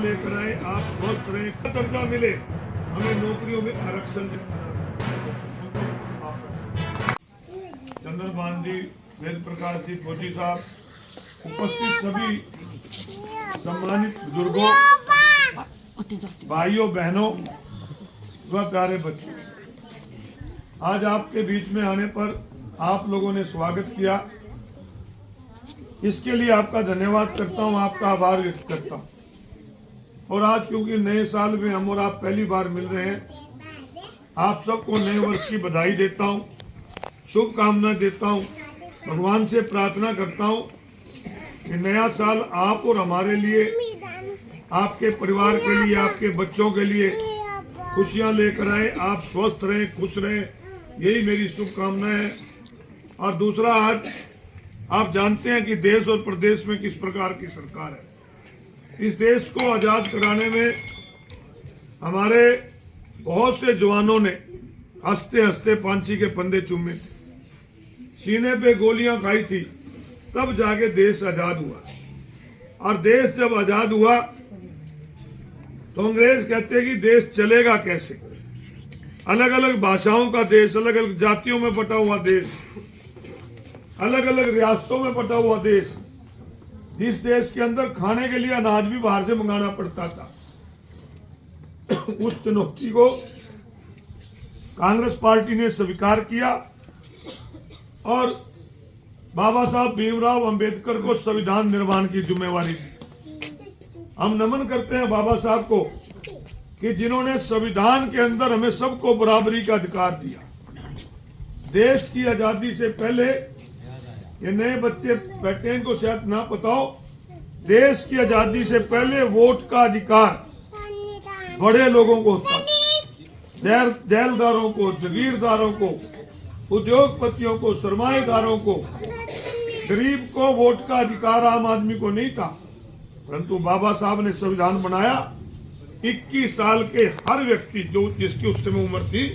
लेकर आए, आप स्वस्थ रहे, दर्जा मिले, हमें नौकरियों में आरक्षण। चंद्रभान जी, वेद प्रकाश जी, फौजी साहब, उपस्थित सभी सम्मानित बुजुर्गों, भाइयों बहनों व प्यारे बच्चों, आज आपके बीच में आने पर आप लोगों ने स्वागत किया, इसके लिए आपका धन्यवाद करता हूं, आपका आभार व्यक्त करता हूं। और आज क्योंकि नए साल में हम और आप पहली बार मिल रहे हैं, आप सबको नए वर्ष की बधाई देता हूं, शुभकामना देता हूं, भगवान से प्रार्थना करता हूं कि नया साल आप और हमारे लिए, आपके परिवार के लिए, आपके बच्चों के लिए खुशियां लेकर आए, आप स्वस्थ रहें, खुश रहें, यही मेरी शुभकामना है। और दूसरा, आज आप जानते हैं कि देश और प्रदेश में किस प्रकार की सरकार है। इस देश को आजाद कराने में हमारे बहुत से जवानों ने हंसते हंसते फांसी के फंदे चूमे, सीने पे गोलियां खाई थी, तब जाके देश आजाद हुआ। और देश जब आजाद हुआ तो अंग्रेज कहते कि देश चलेगा कैसे, अलग अलग भाषाओं का देश, अलग अलग जातियों में बटा हुआ देश, अलग अलग रियासतों में बटा हुआ देश, जिस देश के अंदर खाने के लिए अनाज भी बाहर से मंगाना पड़ता था। उस चुनौती को कांग्रेस पार्टी ने स्वीकार किया और बाबा साहब भीमराव अंबेडकर को संविधान निर्माण की जिम्मेवारी दी। हम नमन करते हैं बाबा साहब को कि जिन्होंने संविधान के अंदर हमें सबको बराबरी का अधिकार दिया। देश की आजादी से पहले, ये नए बच्चे बैठे हैं इनको शायद ना पता हो, देश की आजादी से पहले वोट का अधिकार बड़े लोगों को होता था, जेलदारों को, जगीरदारों को, उद्योगपतियों को, सरमाएदारों को, गरीब को वोट का अधिकार आम आदमी को नहीं था। परंतु बाबा साहब ने संविधान बनाया, 21 साल के हर व्यक्ति जो जिसकी उस समय उम्र थी,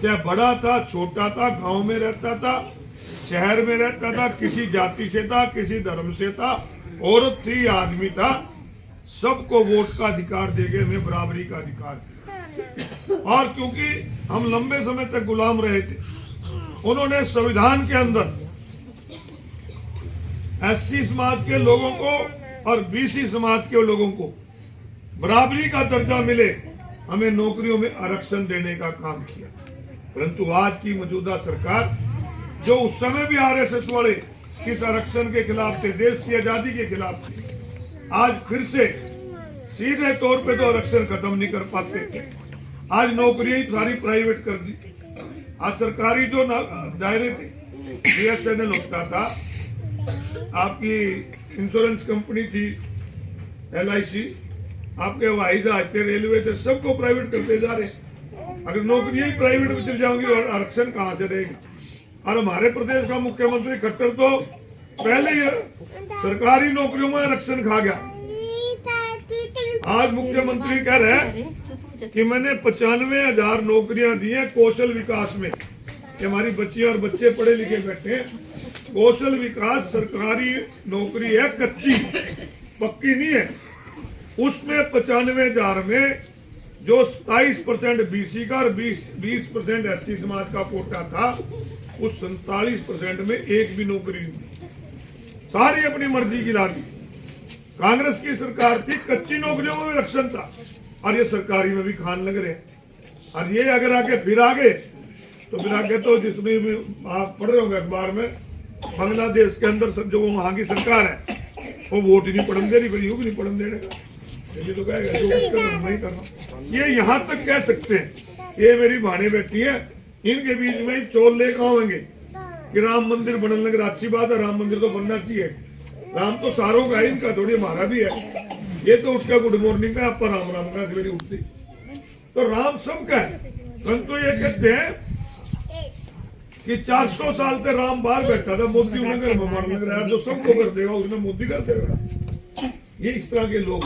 चाहे बड़ा था, छोटा था, गांव में रहता था, शहर में रहता था, किसी जाति से था, किसी धर्म से था, औरत थी, आदमी था, सबको वोट का अधिकार देके हमें बराबरी का अधिकार दिया। और क्योंकि हम लंबे समय तक गुलाम रहे थे, उन्होंने संविधान के अंदर एससी समाज के लोगों को और बीसी समाज के लोगों को बराबरी का दर्जा मिले, हमें नौकरियों में आरक्षण देने का काम किया। परंतु आज की मौजूदा सरकार, जो उस समय भी आरएसएस वाले किस आरक्षण के खिलाफ थे, देश की आजादी के खिलाफ थे, आज फिर से सीधे तौर पे तो आरक्षण खत्म नहीं कर पाते थे, आज नौकरियां सारी प्राइवेट कर दी। आज सरकारी जो दायरे थे, बीएसएनएल होता था, आपकी इंश्योरेंस कंपनी थी LIC, आपके हवाई जहाज थे, रेलवे थे, सबको प्राइवेट करते जा रहे। अगर नौकरियां ही प्राइवेट में चल जाएंगी और आरक्षण कहां से रहेगी। और हमारे प्रदेश का मुख्यमंत्री खट्टर तो पहले ही सरकारी नौकरियों में आरक्षण खा गया। आज मुख्यमंत्री कह रहे हैं कि मैंने 95,000 नौकरियां दी हैं कौशल विकास में, कि हमारी बच्चियां और बच्चे पढ़े लिखे बैठे हैं। कौशल विकास सरकारी नौकरी है, कच्ची, पक्की नहीं है। उसमें 95,000 में जो 27% BC का और 20% SC समाज का कोटा था, उस 47% में एक भी नौकरी नहीं, सारी अपनी मर्जी की ला दी। कांग्रेस की सरकार थी, कच्ची नौकरियों में भी आरक्षण था, और ये सरकारी में भी खान लग रहे हैं। और ये अगर आगे फिर आगे तो जिसमें भी आप पढ़ रहे होंगे अखबार में, बांग्लादेश के अंदर जो वहां की सरकार है, वो वोट ही नहीं पढ़ने दे रही, फिर यूं भी नहीं पढ़ने देने का। ये तो कहेगा जो कुछ करना नहीं करना। ये यहाँ तक कह सकते हैं, ये मेरी भाने बैठी है, इनके बीच में चोर लेकर आएंगे कि राम मंदिर बनने लग रहा। अच्छी बात है, राम मंदिर तो बनना चाहिए, राम तो सारों का है, इनका थोड़ी हमारा भी है। ये तो उसका गुड मॉर्निंग का, आपका राम राम का सवेरे उठती, तो राम सबका है। परंतु ये कहते हैं कि 400 साल तक राम बाहर बैठा था, मोदी उन्हें घर में मारने लग रहा है, जो सबको कर देगा उसने मोदी कर देगा। ये इस तरह के लोग,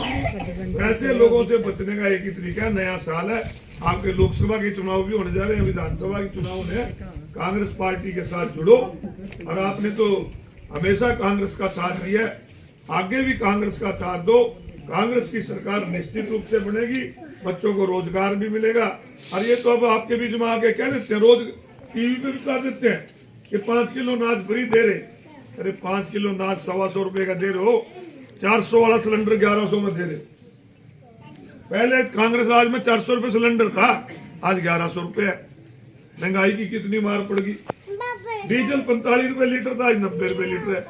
ऐसे लोगों से बचने का एक ही तरीका है, नया साल है, आपके लोकसभा के चुनाव भी होने जा रहे हैं, विधानसभा के चुनाव होने, कांग्रेस पार्टी के साथ जुड़ो। और आपने तो हमेशा कांग्रेस का साथ दिया है, आगे भी कांग्रेस का साथ दो। कांग्रेस की सरकार निश्चित रूप से बनेगी, बच्चों को रोजगार भी मिलेगा। और ये तो अब आपके बीच में आके कह देते हैं, रोज टीवी पे बता देते हैं कि 5 किलो अनाज फ्री दे रहे। अरे 5 किलो अनाज 125 रुपए का दे रहे हो, 400 वाला सिलेंडर 1100 में दे रहे। पहले कांग्रेस राज में 400 रुपए सिलेंडर था, आज 1100 रुपए है। महंगाई की कितनी मार पड़ गई। डीजल 45 रुपए लीटर था, आज 90 रुपए लीटर है।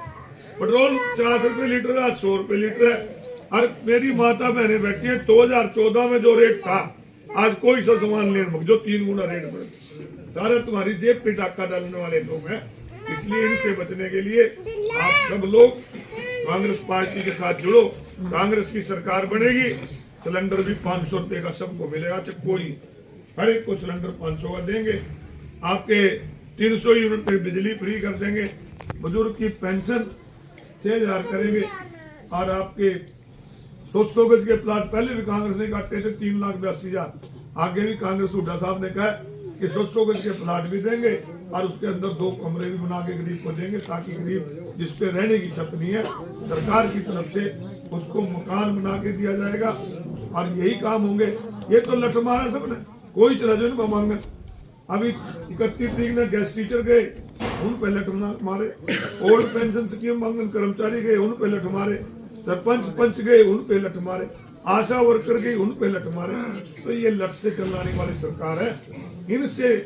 पेट्रोल 40 रुपए लीटर है, आज 100 रुपए लीटर है। और मेरी माता बहनें बैठी है, 2014 में जो रेट था, आज कोई सा सामान लेने जो 3 गुना रेट बढ़। सारे तुम्हारी जेब पे टाका डालने वाले लोग हैं। इसलिए इनसे बचने के लिए आप सब लोग कांग्रेस पार्टी के साथ जुड़ो। कांग्रेस की सरकार बनेगी, सिलेंडर भी 500 रुपए का सबको मिलेगा। कोई हर एक को सिलेंडर 500 का देंगे। आपके 300 यूनिट तक बिजली फ्री कर देंगे। बुजुर्ग की पेंशन 6000 करेंगे। और आपके 100 गज के प्लाट पहले भी कांग्रेस ने काटे थे 3,82,000। आगे भी कांग्रेस हुड्डा साहब ने कहा कि 100 गज के प्लाट भी देंगे और उसके अंदर 2 कमरे भी बना के गरीब को देंगे, ताकि गरीब जिसपे रहने की छत नहीं है, सरकार की तरफ से उसको मकान बना के दिया जाएगा। और यही काम होंगे। ये तो लठ मारा सबने, कोई चला जो ना मांगन। अभी 31 तारीख ने गेस्ट टीचर गए, उन पे लठ मारे। ओल्ड पेंशन स्कीम मांगन कर्मचारी गए, उन पे लठ मारे। सरपंच पंच गए, उन पे लठ मारे। आशा वर्कर गई, उन पे लठ मारे। तो ये लठ से चलाने वाली सरकार है। इनसे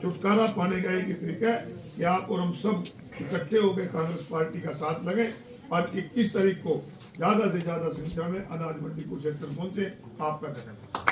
छुटकारा पाने का एक ही तरीका है कि आप और हम सब इकट्ठे होकर कांग्रेस पार्टी का साथ लगें और 21 तारीख को ज्यादा से ज्यादा संख्या में अनाज मंडी कुरुक्षेत्र पहुंचे। आपका धन्यवाद।